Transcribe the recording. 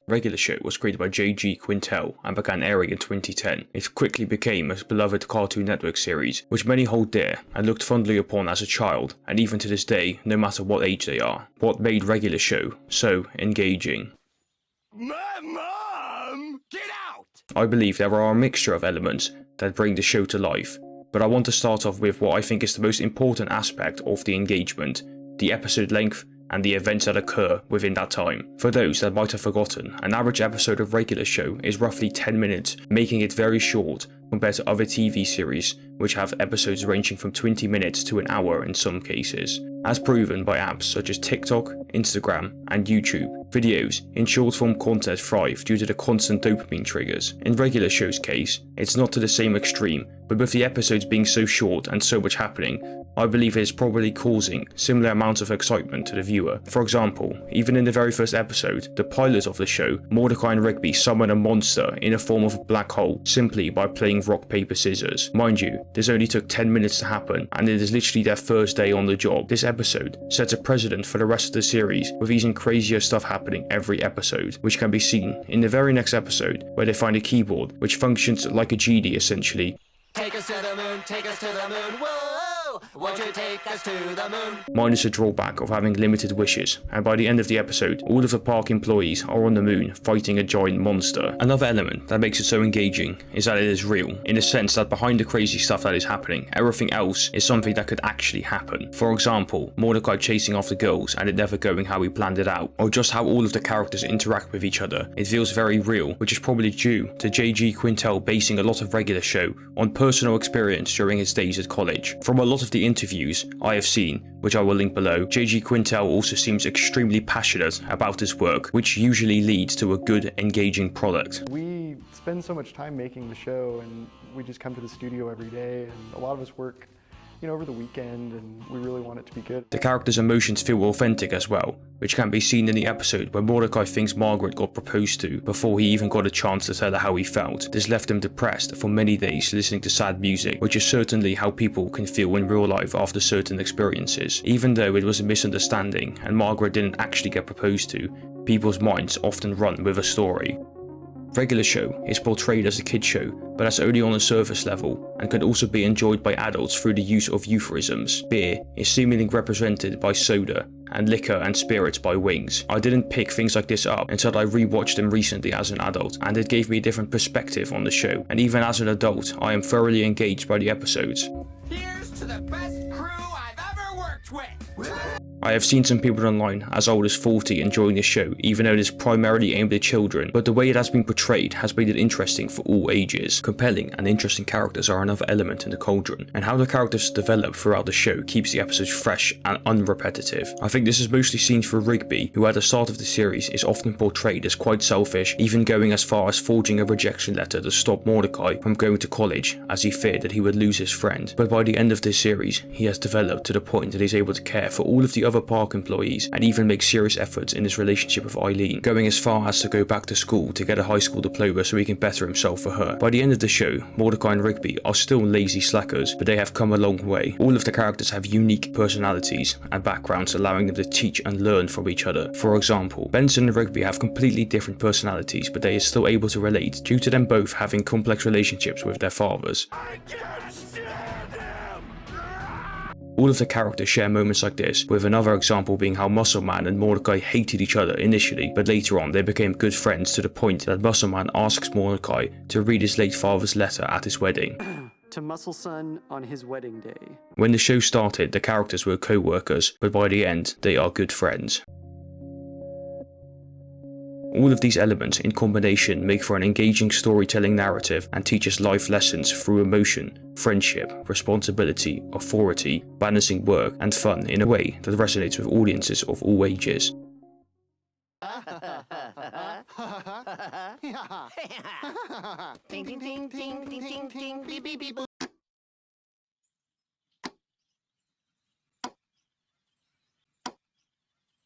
Regular Show was created by J.G. Quintel and began airing in 2010. It quickly became a beloved Cartoon Network series, which many hold dear and looked fondly upon as a child, and even to this day, no matter what age they are. What made Regular Show so engaging? Mom! Get out! I believe there are a mixture of elements that bring the show to life, but I want to start off with what I think is the most important aspect of the engagement: the episode length and the events that occur within that time. For those that might have forgotten, an average episode of Regular Show is roughly 10 minutes, making it very short compared to other TV series, which have episodes ranging from 20 minutes to an hour in some cases. As proven by apps such as TikTok, Instagram, and YouTube, videos in short-form content thrive due to the constant dopamine triggers. In Regular Show's case, it's not to the same extreme, but with the episodes being so short and so much happening, I believe it is probably causing similar amounts of excitement to the viewer. For example, even in the very first episode, the pilot of the show, Mordecai and Rigby summon a monster in the form of a black hole simply by playing rock, paper, scissors. Mind you, this only took 10 minutes to happen, and it is literally their first day on the job. This episode sets a precedent for the rest of the series, with even crazier stuff happening every episode, which can be seen in the very next episode, where they find a keyboard which functions like a genie essentially. Take us to the moon, take us to the moon, whoa! Won't you take us to the moon? Minus the drawback of having limited wishes, and by the end of the episode, all of the park employees are on the moon fighting a giant monster. Another element that makes it so engaging is that it is real, in the sense that behind the crazy stuff that is happening, everything else is something that could actually happen. For example, Mordecai chasing after girls and it never going how he planned it out, or just how all of the characters interact with each other. It feels very real, which is probably due to J.G. Quintel basing a lot of Regular Show on personal experience during his days at college. From a lot of the interviews I have seen, which I will link below, J.G. Quintel also seems extremely passionate about his work, which usually leads to a good, engaging product. We spend so much time making the show, and we just come to the studio every day, and a lot of us work, over the weekend, and we really want it to be good. The character's emotions feel authentic as well, which can be seen in the episode where Mordecai thinks Margaret got proposed to before he even got a chance to tell her how he felt. This left him depressed for many days listening to sad music, which is certainly how people can feel in real life after certain experiences. Even though it was a misunderstanding and Margaret didn't actually get proposed to, people's minds often run with a story. Regular Show is portrayed as a kid show, but that's only on a surface level, and can also be enjoyed by adults through the use of euphemisms. Beer is seemingly represented by soda, and liquor and spirits by wings. I didn't pick things like this up until I rewatched them recently as an adult, and it gave me a different perspective on the show, and even as an adult, I am thoroughly engaged by the episodes. Here's to the best crew I've ever worked with! I have seen some people online as old as 40 enjoying this show, even though it is primarily aimed at children, but the way it has been portrayed has made it interesting for all ages. Compelling and interesting characters are another element in the cauldron, and how the characters develop throughout the show keeps the episodes fresh and unrepetitive. I think this is mostly seen through Rigby, who at the start of the series is often portrayed as quite selfish, even going as far as forging a rejection letter to stop Mordecai from going to college, as he feared that he would lose his friend. But by the end of this series, he has developed to the point that he's able to care for all of the other park employees and even make serious efforts in his relationship with Eileen, going as far as to go back to school to get a high school diploma so he can better himself for her. By the end of the show, Mordecai and Rigby are still lazy slackers, but they have come a long way. All of the characters have unique personalities and backgrounds, allowing them to teach and learn from each other. For example, Benson and Rigby have completely different personalities, but they are still able to relate due to them both having complex relationships with their fathers. I can't stand him! All of the characters share moments like this, with another example being how Muscle Man and Mordecai hated each other initially, but later on they became good friends to the point that Muscle Man asks Mordecai to read his late father's letter at his wedding. To Muscle Son on his wedding day. When the show started, the characters were co-workers, but by the end, they are good friends. All of these elements in combination make for an engaging storytelling narrative and teach us life lessons through emotion, friendship, responsibility, authority, balancing work and fun in a way that resonates with audiences of all ages. Ding ding ding ding ding ding ding beep beep beep.